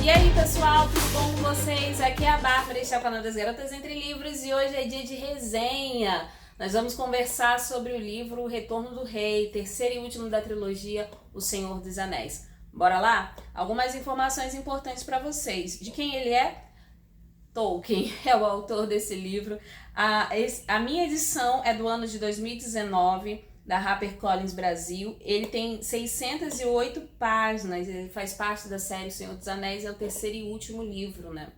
E aí pessoal, tudo bom com vocês? Aqui é a Bárbara, este é o canal das Garotas Entre Livros e hoje é dia de resenha. Nós vamos conversar sobre o livro O Retorno do Rei, terceiro e último da trilogia O Senhor dos Anéis. Bora lá? Algumas informações importantes para vocês. De quem ele é? Tolkien é o autor desse livro. A minha edição é do ano de 2019, da HarperCollins Brasil. Ele tem 608 páginas, ele faz parte da série O Senhor dos Anéis, é o terceiro e último livro, né?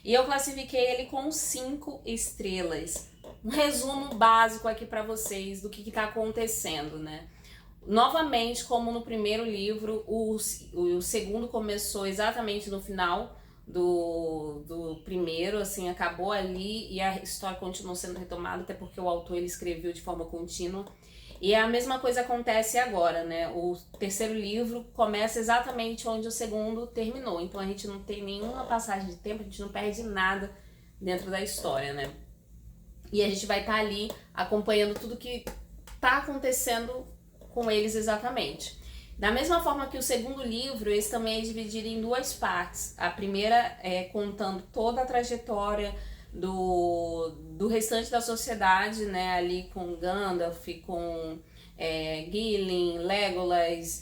E eu classifiquei ele com 5 estrelas. Um resumo básico aqui para vocês do que está acontecendo, né? Novamente, como no primeiro livro, o segundo começou exatamente no final do primeiro, assim, acabou ali e a história continuou sendo retomada, até porque o autor ele escreveu de forma contínua. E a mesma coisa acontece agora, né? O terceiro livro começa exatamente onde o segundo terminou. Então a gente não tem nenhuma passagem de tempo, a gente não perde nada dentro da história, né? E a gente vai estar ali acompanhando tudo que está acontecendo com eles exatamente. Da mesma forma que o segundo livro, esse também é dividido em 2 partes. A primeira é contando toda a trajetória do restante da sociedade, né, ali com Gandalf, com Gillen, Legolas,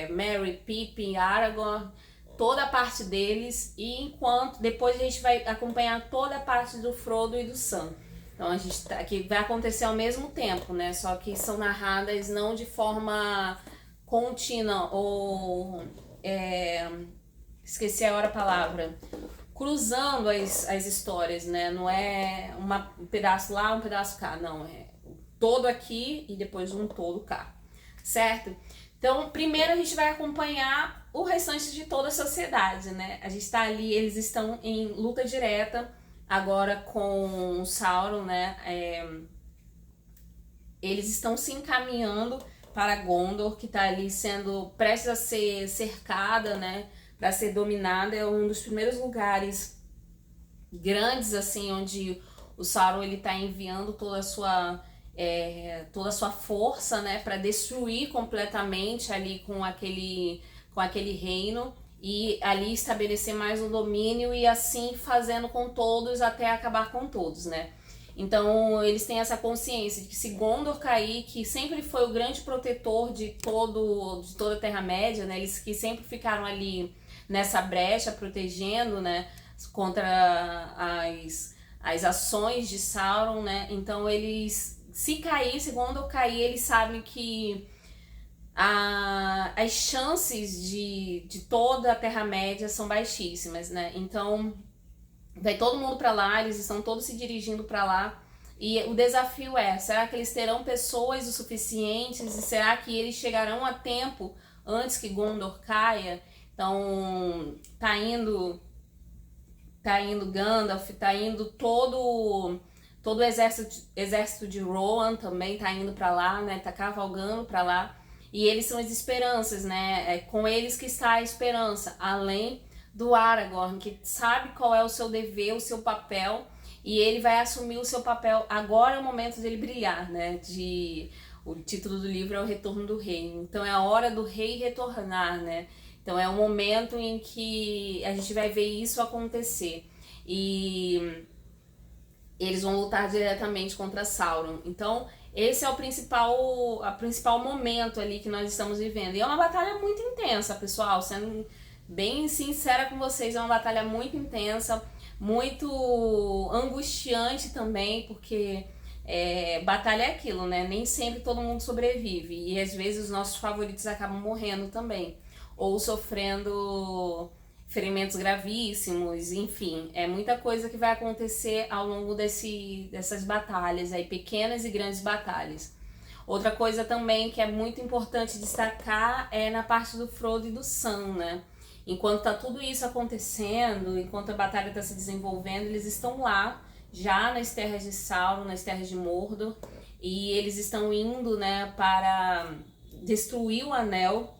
Merry, Pippin, Aragorn, toda a parte deles, e enquanto depois a gente vai acompanhar toda a parte do Frodo e do Sam. Então a gente que vai acontecer ao mesmo tempo, né, só que são narradas não de forma contínua ou esqueci agora a palavra, cruzando as histórias, né? Não é um pedaço lá, um pedaço cá, não, é todo aqui e depois um todo cá, certo? Então, primeiro a gente vai acompanhar o restante de toda a sociedade, né? A gente tá ali, eles estão em luta direta agora com o Sauron, né? Eles estão se encaminhando para Gondor, que tá ali sendo prestes a ser cercada, né? Para ser dominada. É um dos primeiros lugares grandes, assim, onde o Sauron ele tá enviando toda a sua força, né, para destruir completamente ali com aquele reino e ali estabelecer mais um domínio e assim fazendo com todos até acabar com todos, né? Então eles têm essa consciência de que se Gondor cair, que sempre foi o grande protetor de toda a Terra-média, né? Eles que sempre ficaram ali nessa brecha protegendo, né, contra as ações de Sauron, né? Então eles, se cair, se Gondor cair, eles sabem que as chances de toda a Terra-média são baixíssimas, né? Então vai todo mundo para lá, eles estão todos se dirigindo para lá. E o desafio é, será que eles terão pessoas o suficientes e será que eles chegarão a tempo antes que Gondor caia? Então tá indo Gandalf, tá indo todo o exército de Rohan também tá indo para lá, né? Tá cavalgando para lá. E eles são as esperanças, né? É com eles que está a esperança, além do Aragorn, que sabe qual é o seu dever, o seu papel, e ele vai assumir o seu papel. Agora é o momento dele brilhar, né? O título do livro é O Retorno do Rei. Então é a hora do rei retornar, né? Então é um momento em que a gente vai ver isso acontecer. E eles vão lutar diretamente contra Sauron. Então esse é o principal momento ali que nós estamos vivendo. E é uma batalha muito intensa, pessoal, sendo bem sincera com vocês, é uma batalha muito intensa, muito angustiante também, porque batalha é aquilo, né? Nem sempre todo mundo sobrevive e às vezes os nossos favoritos acabam morrendo também, ou sofrendo ferimentos gravíssimos, enfim, é muita coisa que vai acontecer ao longo dessas batalhas aí, pequenas e grandes batalhas. Outra coisa também que é muito importante destacar é na parte do Frodo e do Sam, né? Enquanto tá tudo isso acontecendo, enquanto a batalha está se desenvolvendo, eles estão lá, já nas terras de Sauron, nas terras de Mordor, e eles estão indo, né, para destruir o Anel.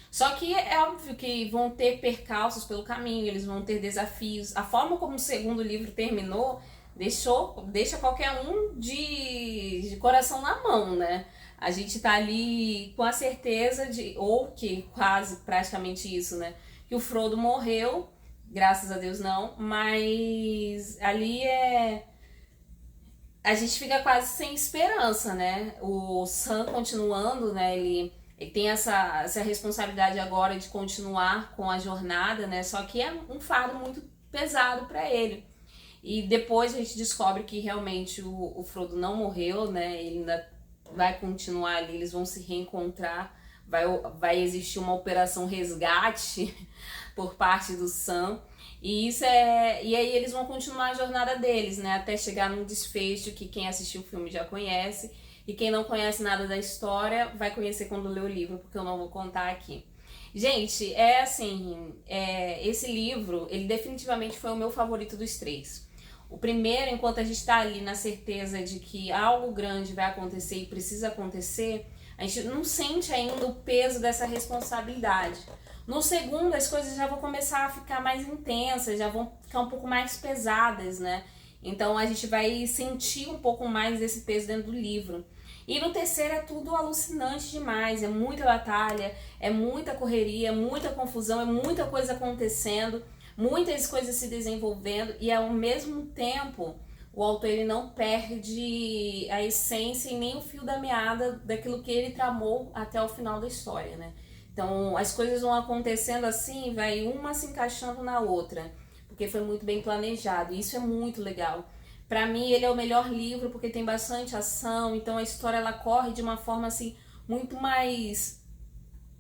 Só que é óbvio que vão ter percalços pelo caminho, eles vão ter desafios. A forma como o segundo livro terminou deixa qualquer um de coração na mão, né? A gente tá ali com a certeza ou que quase praticamente isso, né? Que o Frodo morreu graças a Deus não, mas ali a gente fica quase sem esperança, né? O Sam continuando, né? Ele tem essa responsabilidade agora de continuar com a jornada, né? Só que é um fardo muito pesado para ele. E depois a gente descobre que realmente o Frodo não morreu, né? Ele ainda vai continuar ali, eles vão se reencontrar, vai existir uma operação resgate por parte do Sam. E aí eles vão continuar a jornada deles, né? Até chegar num desfecho que quem assistiu o filme já conhece. E quem não conhece nada da história vai conhecer quando ler o livro, porque eu não vou contar aqui. Gente, esse livro, ele definitivamente foi o meu favorito dos três. O primeiro, enquanto a gente está ali na certeza de que algo grande vai acontecer e precisa acontecer, a gente não sente ainda o peso dessa responsabilidade. No segundo, as coisas já vão começar a ficar mais intensas, já vão ficar um pouco mais pesadas, né? Então a gente vai sentir um pouco mais desse peso dentro do livro. E no terceiro é tudo alucinante demais, é muita batalha, é muita correria, muita confusão, é muita coisa acontecendo, muitas coisas se desenvolvendo e ao mesmo tempo o autor ele não perde a essência e nem o fio da meada daquilo que ele tramou até o final da história, né? Então as coisas vão acontecendo assim, vai uma se encaixando na outra, porque foi muito bem planejado e isso é muito legal. Pra mim ele é o melhor livro porque tem bastante ação, então a história ela corre de uma forma assim muito mais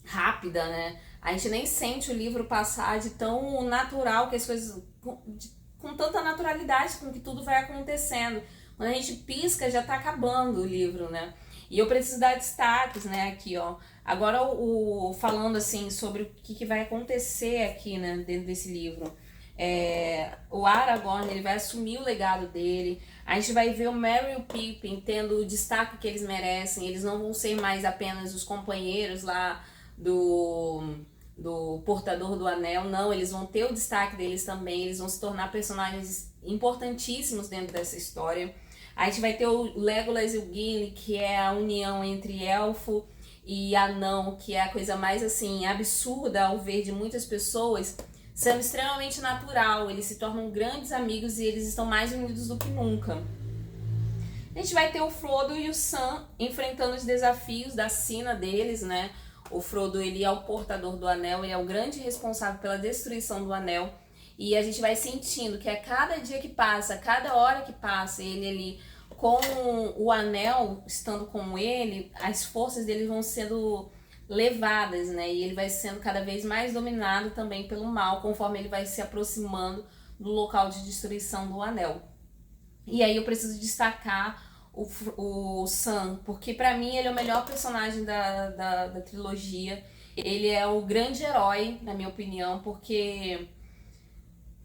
rápida, né? A gente nem sente o livro passar de tão natural que as coisas com tanta naturalidade com que tudo vai acontecendo. Quando a gente pisca já tá acabando o livro, né? E eu preciso dar destaques, né, aqui, ó. Agora falando assim sobre o que vai acontecer aqui, né, dentro desse livro. O Aragorn ele vai assumir o legado dele. A gente vai ver o Merry e o Pippin tendo o destaque que eles merecem. Eles não vão ser mais apenas os companheiros lá do Portador do Anel, não, eles vão ter o destaque deles também, eles vão se tornar personagens importantíssimos dentro dessa história. A gente vai ter o Legolas e o Gimli, que é a união entre elfo e anão, que é a coisa mais assim absurda ao ver de muitas pessoas, sendo extremamente natural. Eles se tornam grandes amigos e eles estão mais unidos do que nunca. A gente vai ter o Frodo e o Sam enfrentando os desafios da sina deles, né? O Frodo ele é o portador do anel, ele é o grande responsável pela destruição do anel. E a gente vai sentindo que a cada dia que passa, a cada hora que passa, ele com o anel estando com ele, as forças dele vão sendo levadas, né? E ele vai sendo cada vez mais dominado também pelo mal, conforme ele vai se aproximando do local de destruição do anel. E aí eu preciso destacar o Sam, porque pra mim ele é o melhor personagem da trilogia. Ele é o grande herói, na minha opinião, porque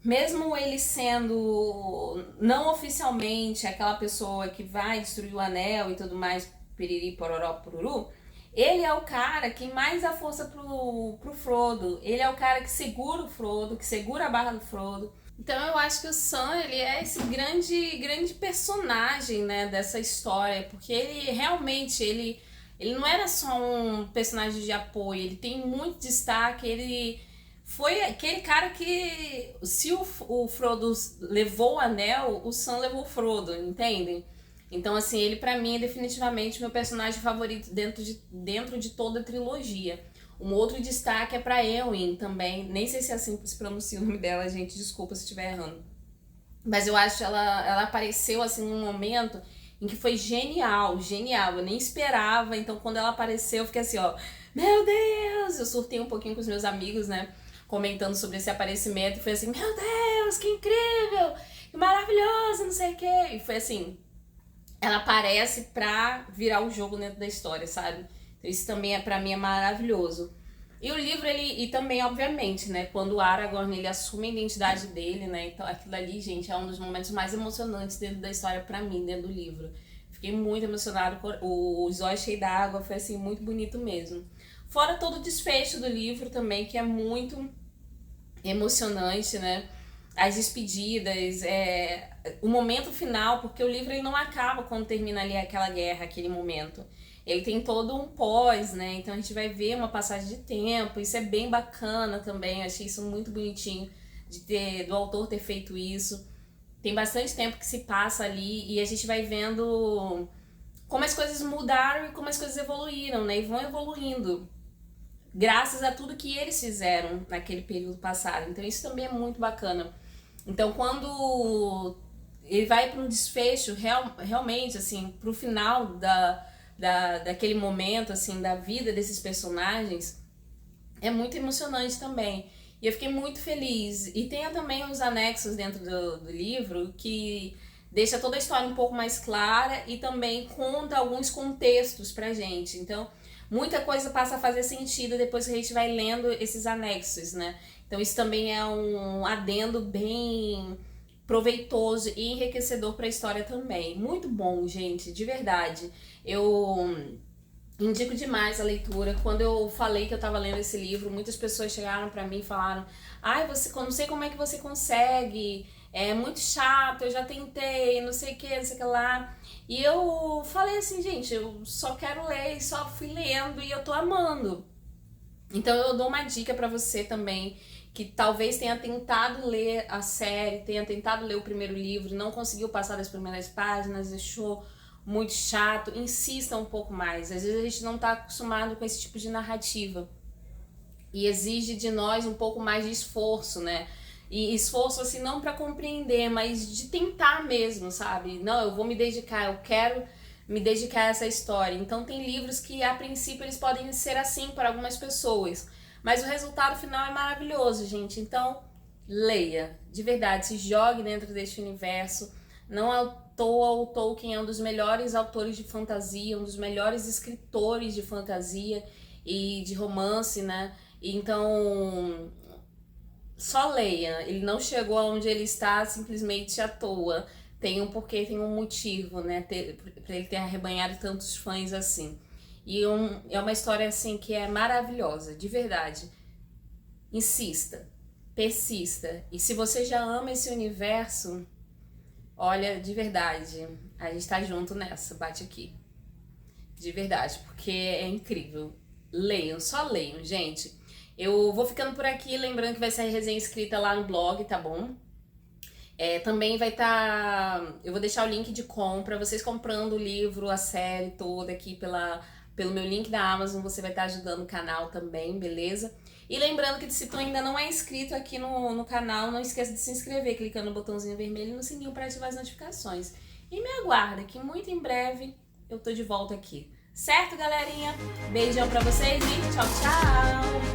mesmo ele sendo não oficialmente aquela pessoa que vai destruir o anel e tudo mais, piriri, pororó, pururu, ele é o cara que mais dá força pro Frodo. Ele é o cara que segura o Frodo, que segura a barra do Frodo. Então eu acho que o Sam, ele é esse grande personagem, né, dessa história, porque ele realmente, ele não era só um personagem de apoio, ele tem muito destaque, ele foi aquele cara que, se o Frodo levou o anel, o Sam levou o Frodo, entendem? Então assim, ele pra mim é definitivamente meu personagem favorito dentro de toda a trilogia. Um outro destaque é pra Eowyn também. Nem sei se é assim que se pronuncia o nome dela, gente. Desculpa se estiver errando. Mas eu acho que ela apareceu assim num momento em que foi genial, genial. Eu nem esperava. Então quando ela apareceu, eu fiquei assim, ó. Meu Deus! Eu surtei um pouquinho com os meus amigos, né? Comentando sobre esse aparecimento. E foi assim, meu Deus, que incrível! Que maravilhoso, não sei o quê. E foi assim, ela aparece pra virar o jogo dentro da história, sabe? Isso também pra mim é maravilhoso. E o livro, e também, obviamente, né, quando o Aragorn, ele assume a identidade dele, né, então aquilo ali, gente, é um dos momentos mais emocionantes dentro da história pra mim, dentro do livro. Fiquei muito emocionada, os olhos cheios d'água, foi assim, muito bonito mesmo. Fora todo o desfecho do livro também, que é muito emocionante, né, as despedidas, o momento final, porque o livro ele não acaba quando termina ali aquela guerra, aquele momento. Ele tem todo um pós, né? Então a gente vai ver uma passagem de tempo. Isso é bem bacana também. Eu achei isso muito bonitinho do autor ter feito isso. Tem bastante tempo que se passa ali e a gente vai vendo como as coisas mudaram e como as coisas evoluíram, né? E vão evoluindo graças a tudo que eles fizeram naquele período passado. Então isso também é muito bacana. Então quando ele vai para um desfecho, realmente, assim, pro final daquele momento, assim, da vida desses personagens, é muito emocionante também. E eu fiquei muito feliz. E tem também uns anexos dentro do livro que deixa toda a história um pouco mais clara e também conta alguns contextos pra gente. Então, muita coisa passa a fazer sentido depois que a gente vai lendo esses anexos, né? Então, isso também é um adendo bem proveitoso e enriquecedor para a história também. Muito bom, gente, de verdade. Eu indico demais a leitura. Quando eu falei que eu tava lendo esse livro, muitas pessoas chegaram pra mim e falaram: ai, você, não sei como é que você consegue, é muito chato, eu já tentei, não sei o que, não sei o que lá. E eu falei assim, gente, eu só quero ler, só fui lendo e eu tô amando. Então eu dou uma dica pra você também, que talvez tenha tentado ler a série, tenha tentado ler o primeiro livro, não conseguiu passar das primeiras páginas, achou muito chato, insista um pouco mais. Às vezes a gente não está acostumado com esse tipo de narrativa e exige de nós um pouco mais de esforço, né? E esforço assim não para compreender, mas de tentar mesmo, sabe? Não, eu vou me dedicar, eu quero me dedicar a essa história. Então tem livros que a princípio eles podem ser assim para algumas pessoas, mas o resultado final é maravilhoso, gente. Então leia, de verdade, se jogue dentro deste universo. Não à toa o Tolkien é um dos melhores autores de fantasia, um dos melhores escritores de fantasia e de romance, né? Então, só leia. Ele não chegou aonde ele está simplesmente à toa. Tem um porquê, tem um motivo, né? Pra ele ter arrebanhado tantos fãs assim. E é uma história assim que é maravilhosa, de verdade. Insista, persista. E se você já ama esse universo, olha, de verdade, a gente tá junto nessa, bate aqui. De verdade, porque é incrível. Leiam, só leiam, gente. Eu vou ficando por aqui, lembrando que vai sair resenha escrita lá no blog, tá bom? Também vai estar... eu vou deixar o link de compra, vocês comprando o livro, a série toda aqui pelo meu link da Amazon, você vai estar ajudando o canal também, beleza? E lembrando que se tu ainda não é inscrito aqui no canal, não esqueça de se inscrever, clicando no botãozinho vermelho e no sininho para ativar as notificações. E me aguarda, que muito em breve eu tô de volta aqui. Certo, galerinha? Beijão pra vocês e tchau, tchau!